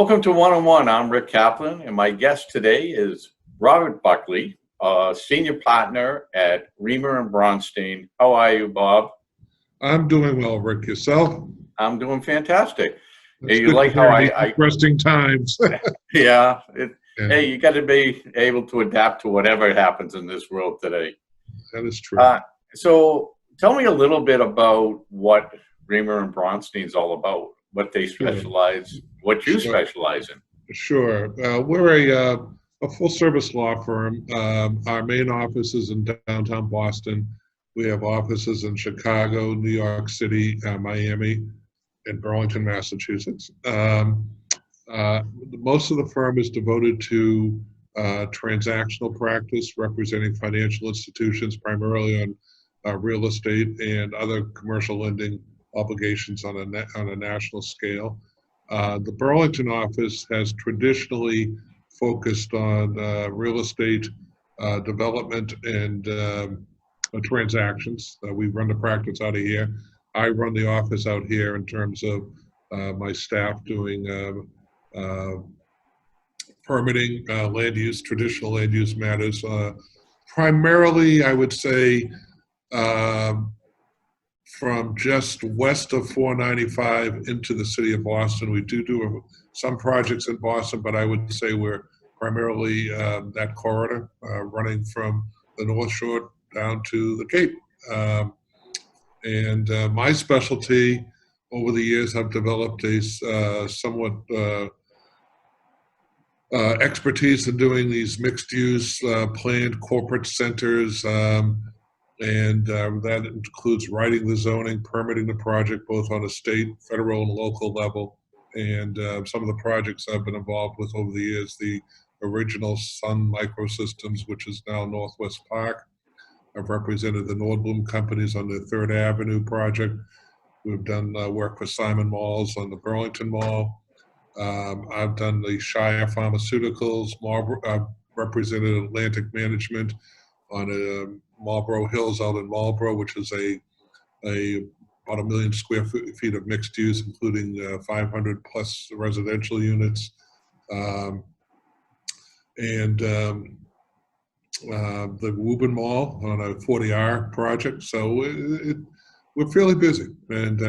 Welcome to One on One. I'm Rick Kaplan, and my guest today is Robert Buckley, senior partner at Riemer and Braunstein. How are you, Bob? I'm doing well, Rick. Yourself? I'm doing fantastic. It's You good like to how hear these interesting times. yeah, Yeah, hey, you got to be able to adapt to whatever happens in this world today. that is true. So tell me a little bit about what Riemer and Braunstein's all about, what they specialize, what you specialize in. Sure. We're a full-service law firm. Our main office is in downtown Boston. We have offices in Chicago, New York City, Miami, and Burlington, Massachusetts. Most of the firm is devoted to transactional practice, representing financial institutions primarily on real estate and other commercial lending obligations on a national scale. The Burlington office has traditionally focused on real estate development and transactions. We run the practice out of here. I run the office out here in terms of my staff doing permitting, land use, traditional land use matters. Primarily, I would say, from just west of 495 into the city of Boston. We do some projects in Boston, but I would say we're primarily that corridor running from the North Shore down to the Cape. And my specialty over the years, I've developed a somewhat expertise in doing these mixed-use planned corporate centers, and that includes writing the zoning, permitting the project both on a state, federal, and local level. And some of the projects I've been involved with over the years, the original Sun Microsystems, which is now Northwest Park. I've represented the Nordblum companies on the 3rd Avenue project. We've done work for Simon Malls on the Burlington Mall. I've done the Shire Pharmaceuticals. I've represented Atlantic Management on Marlborough Hills out in Marlborough, which is about 1 million square feet of mixed use, including 500 plus residential units. The Woburn Mall on a 40R project. So we're fairly busy, and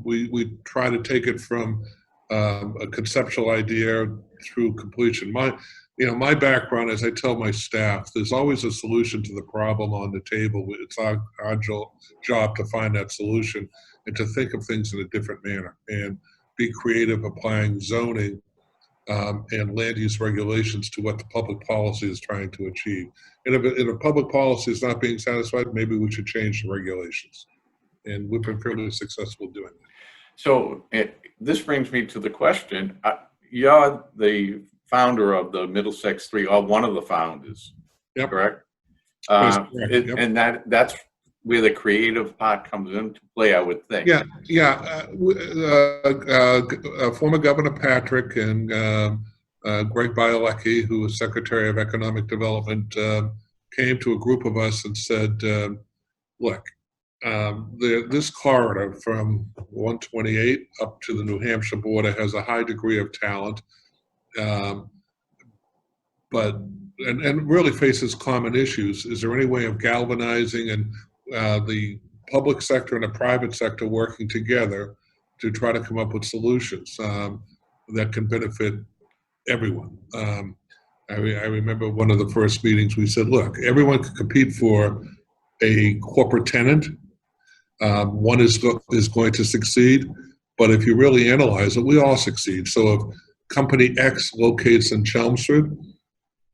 we try to take it from a conceptual idea through completion. My background, as I tell my staff, there's always a solution to the problem on the table. It's our job to find that solution and to think of things in a different manner and be creative, applying zoning and land use regulations to what the public policy is trying to achieve. And if a public policy is not being satisfied, maybe we should change the regulations. And we've been fairly successful doing that. So this brings me to the question. You're the founder of the Middlesex 3, or one of the founders, Yep. correct? Correct. Yep. And that's where the creative part comes into play, I would think. Yeah. Former Governor Patrick and Greg Bielecki, who was Secretary of Economic Development, came to a group of us and said, look, this corridor from 128 up to the New Hampshire border has a high degree of talent, but really faces common issues. Is there any way of galvanizing and the public sector and the private sector working together to try to come up with solutions that can benefit everyone? I remember one of the first meetings we said, look, everyone can compete for a corporate tenant. One is going to succeed, but if you really analyze it, we all succeed. So if company X locates in Chelmsford,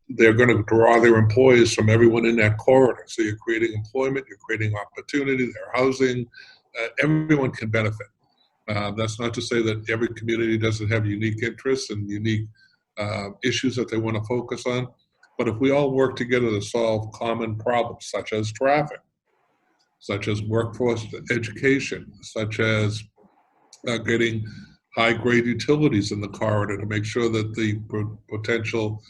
they're going to draw their employees from everyone in that corridor. So you're creating employment, you're creating opportunity, their housing, everyone can benefit. That's not to say that every community doesn't have unique interests and unique issues that they want to focus on, but if we all work together to solve common problems, such as traffic, such as workforce education, such as getting high-grade utilities in the corridor to make sure that the potential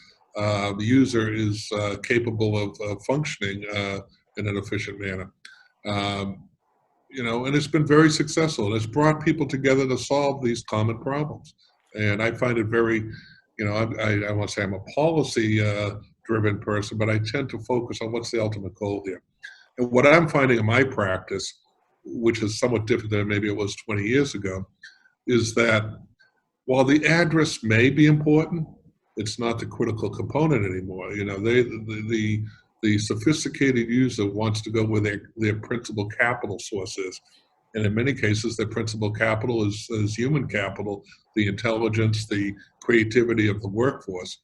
user is capable of functioning in an efficient manner. And it's been very successful. And it's brought people together to solve these common problems. And I find it very, I want to say I'm a policy driven person, but I tend to focus on what's the ultimate goal here. And what I'm finding in my practice, which is somewhat different than maybe it was 20 years ago, is that while the address may be important, it's not the critical component anymore. The sophisticated user wants to go where their principal capital source is. And in many cases, their principal capital is human capital, the intelligence, the creativity of the workforce.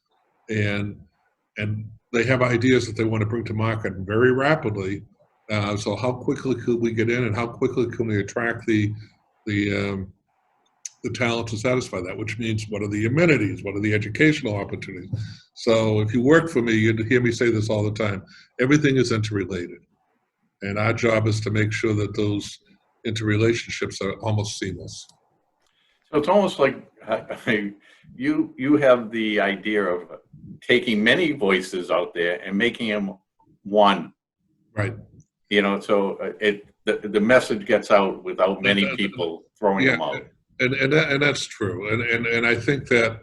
And they have ideas that they want to bring to market very rapidly. So how quickly could we get in, and how quickly can we attract the talent to satisfy that? Which means, what are the amenities? What are the educational opportunities? So if you work for me, you'd hear me say this all the time: everything is interrelated, and our job is to make sure that those interrelationships are almost seamless. So it's almost like you have the idea of taking many voices out there and making them one. Right. So the message gets out without many people throwing them out. And that's true. And I think that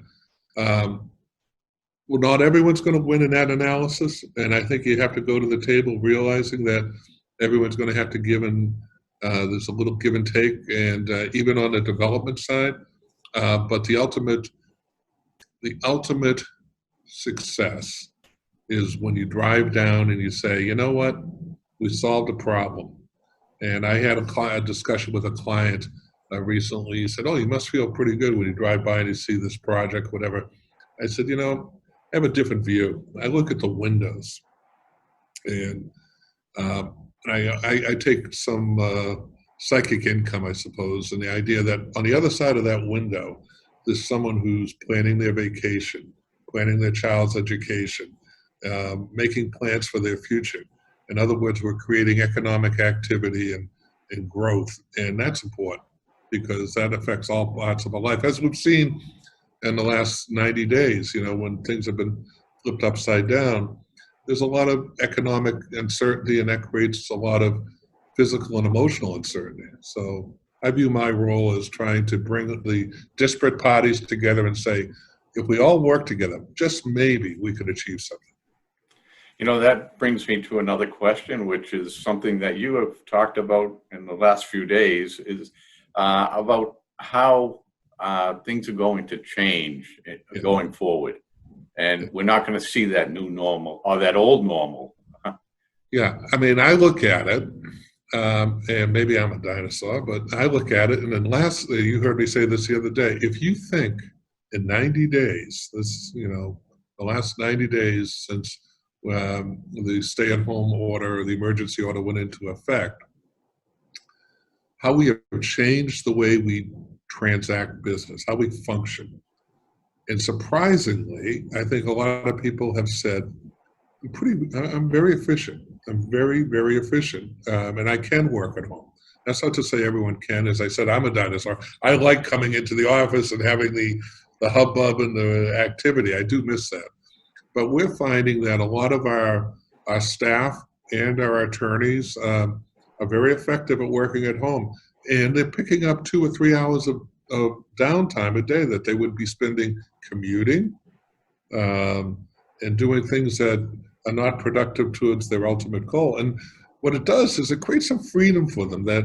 not everyone's going to win in that analysis. And I think you have to go to the table realizing that everyone's going to have to give, and there's a little give and take, and even on the development side. But the ultimate success is when you drive down and you say, you know what, we solved a problem. And I had a discussion with a client recently. He said, oh, you must feel pretty good when you drive by and you see this project, whatever. I said, I have a different view. I look at the windows, and I take some psychic income, I suppose, and the idea that on the other side of that window, there's someone who's planning their vacation, planning their child's education, making plans for their future. In other words, we're creating economic activity and growth, and that's important because that affects all parts of our life. As we've seen in the last 90 days, when things have been flipped upside down, there's a lot of economic uncertainty, and that creates a lot of physical and emotional uncertainty. So I view my role as trying to bring the disparate parties together and say, if we all work together, just maybe we could achieve something. That brings me to another question, which is something that you have talked about in the last few days, is about how things are going to change going forward. And we're not going to see that new normal or that old normal. Yeah, I mean, I look at it, and maybe I'm a dinosaur, but I look at it, and then lastly, you heard me say this the other day, if you think in 90 days, the last 90 days since the stay-at-home order, the emergency order went into effect, how we have changed the way we transact business, how we function. And surprisingly, I think a lot of people have said, I'm very efficient. I'm very, very efficient, and I can work at home. That's not to say everyone can. As I said, I'm a dinosaur. I like coming into the office and having the hubbub and the activity. I do miss that. But we're finding that a lot of our staff and our attorneys are very effective at working at home. And they're picking up 2 or 3 hours of downtime a day that they would be spending commuting and doing things that are not productive towards their ultimate goal. And what it does is it creates some freedom for them that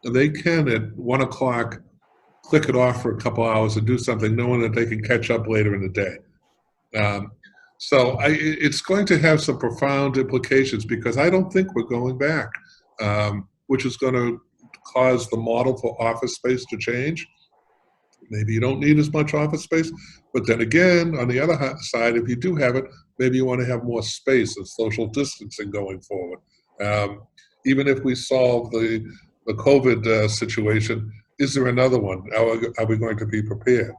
they can, at 1 o'clock, click it off for a couple hours and do something, knowing that they can catch up later in the day. So it's going to have some profound implications, because I don't think we're going back, which is going to cause the model for office space to change. Maybe you don't need as much office space, but then again, on the other side, if you do have it, maybe you want to have more space and social distancing going forward. Even if we solve the COVID situation, is there another one? Are we going to be prepared?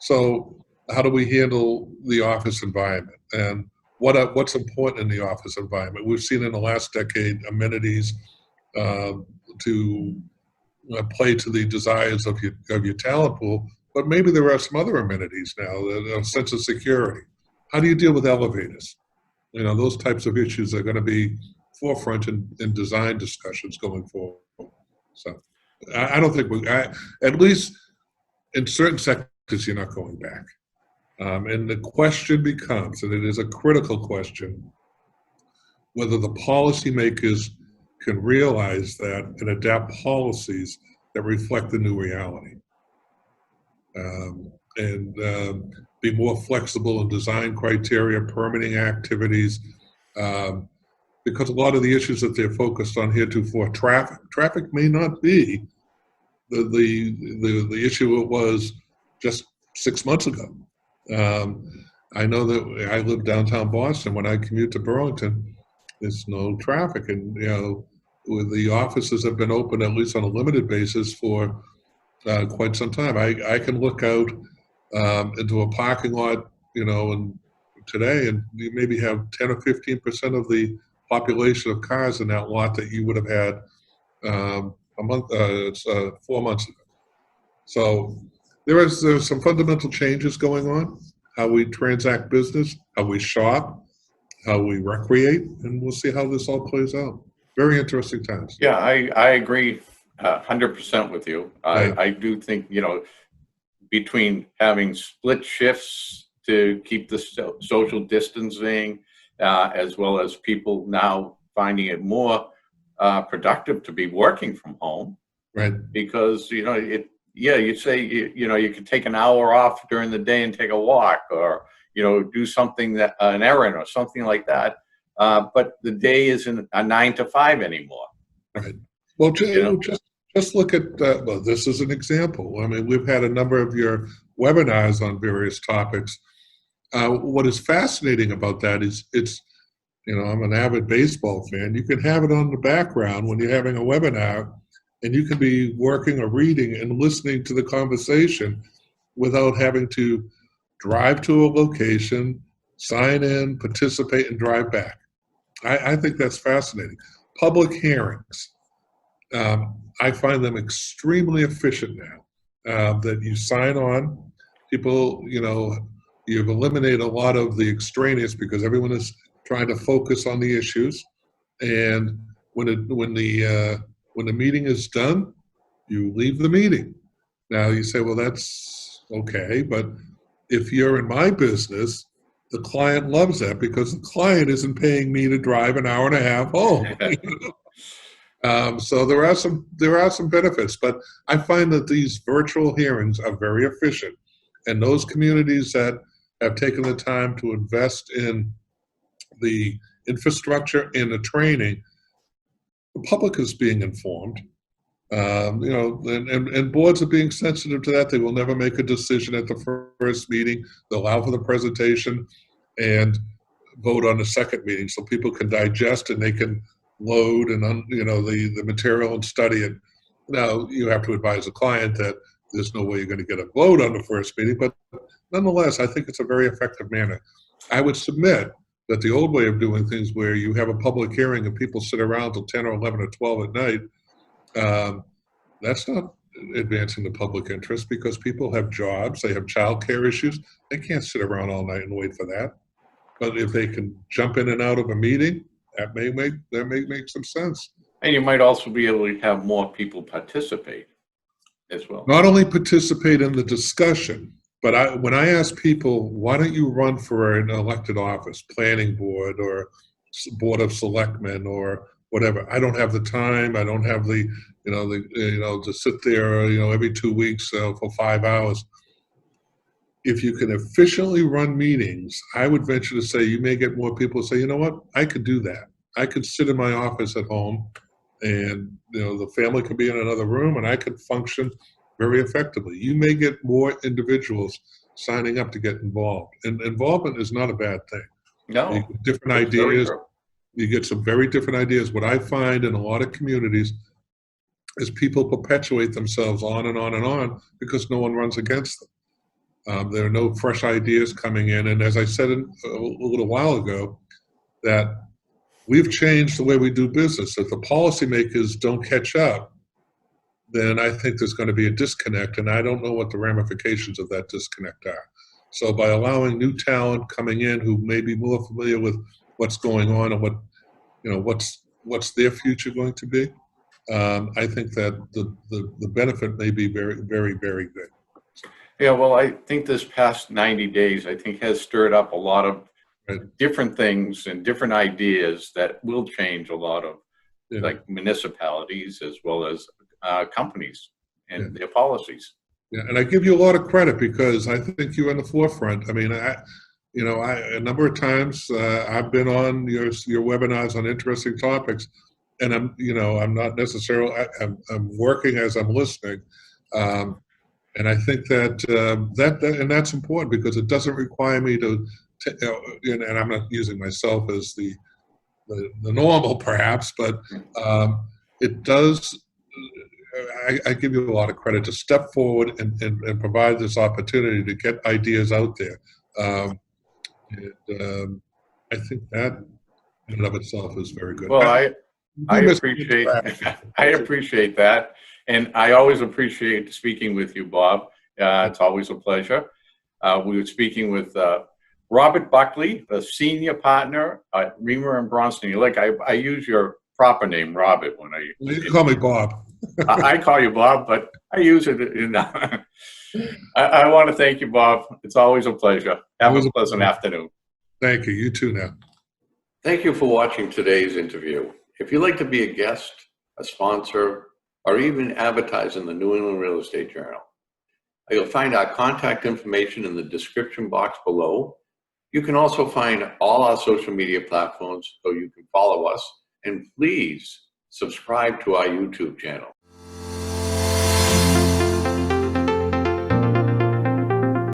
So how do we handle the office environment, and what's important in the office environment? We've seen in the last decade amenities to play to the desires of your talent pool, but maybe there are some other amenities now, a sense of security. How do you deal with elevators? Those types of issues are going to be forefront in design discussions going forward. So I don't think at least in certain sectors, is you're not going back. And the question becomes, and it is a critical question, whether the policymakers can realize that and adapt policies that reflect the new reality. And be more flexible in design criteria, permitting activities, because a lot of the issues that they're focused on heretofore, traffic may not be the issue it was just 6 months ago. I know that I live downtown Boston. When I commute to Burlington, there's no traffic, and the offices have been open at least on a limited basis for quite some time. I can look out into a parking lot, and today, and you maybe have 10 or 15% of the population of cars in that lot that you would have had a month, 4 months ago. So there's some fundamental changes going on, how we transact business, how we shop, how we recreate, and we'll see how this all plays out. Very interesting times. Yeah, I agree 100% with you. Yeah. I do think, between having split shifts to keep the social distancing, as well as people now finding it more productive to be working from home. Right. Because, you say, you could take an hour off during the day and take a walk, or, do something an errand or something like that. But the day isn't a 9 to 5 anymore. Right. Well, just look at, well, this is an example. I mean, we've had a number of your webinars on various topics. What is fascinating about that is I'm an avid baseball fan. You can have it on the background when you're having a webinar, and you can be working or reading and listening to the conversation without having to drive to a location, sign in, participate, and drive back. I think that's fascinating. Public hearings. I find them extremely efficient now. That you sign on, people, you've eliminated a lot of the extraneous because everyone is trying to focus on the issues. And when the meeting is done, you leave the meeting. Now you say, well, that's okay, but if you're in my business, the client loves that because the client isn't paying me to drive an hour and a half home. So there are some benefits, but I find that these virtual hearings are very efficient, and those communities that have taken the time to invest in the infrastructure and the training, the public is being informed. And boards are being sensitive to that. They will never make a decision at the first meeting. They'll allow for the presentation and vote on the second meeting so people can digest and they can load and the material and study it. Now you have to advise the client that there's no way you're going to get a vote on the first meeting, but nonetheless, I think it's a very effective manner. I would submit that the old way of doing things, where you have a public hearing and people sit around till 10 or 11 or 12 at night, that's not advancing the public interest, because people have jobs, they have childcare issues. They can't sit around all night and wait for that. But if they can jump in and out of a meeting, that may make some sense. And you might also be able to have more people participate as well. Not only participate in the discussion, but when I ask people, why don't you run for an elected office, planning board or board of selectmen or whatever? I don't have the time. I don't have the to sit there, every 2 weeks for 5 hours. If you can efficiently run meetings, I would venture to say you may get more people say, you know what, I could do that. I could sit in my office at home, and the family could be in another room, and I could function very effectively. You may get more individuals signing up to get involved, and involvement is not a bad thing. No, you get different ideas. You get some very different ideas. What I find in a lot of communities is people perpetuate themselves on and on and on because no one runs against them. There are no fresh ideas coming in. And as I said a little while ago, that we've changed the way we do business. If the policymakers don't catch up, then I think there's going to be a disconnect, and I don't know what the ramifications of that disconnect are. So by allowing new talent coming in who may be more familiar with what's going on and what's their future going to be, I think that the benefit may be very, very, very good. Yeah, well, I think this past 90 days, I think has stirred up a lot of Right. different things and different ideas that will change a lot of Yeah. like municipalities as well as companies Yeah. and their policies. Yeah, and I give you a lot of credit because I think you're in the forefront. I mean, a number of times I've been on your webinars on interesting topics, and I'm not necessarily, I'm working as I'm listening, and I think and that's important because it doesn't require me and I'm not using myself as the normal perhaps, but it does. I give you a lot of credit to step forward and provide this opportunity to get ideas out there. I think that in and of itself is very good. Well, Do I miss appreciate interaction. I appreciate that, and I always appreciate speaking with you, Bob. It's always a pleasure. We were speaking with Robert Buckley, the senior partner at Riemer and Braunstein. I use your proper name, Robert, when You can call me Bob. I call you Bob, but I use it. I want to thank you, Bob. It's always a pleasure. Have a pleasant afternoon. Thank you. You too now. Thank you for watching today's interview. If you'd like to be a guest, a sponsor, or even advertise in the New England Real Estate Journal, you'll find our contact information in the description box below. You can also find all our social media platforms so you can follow us, and please subscribe to our YouTube channel.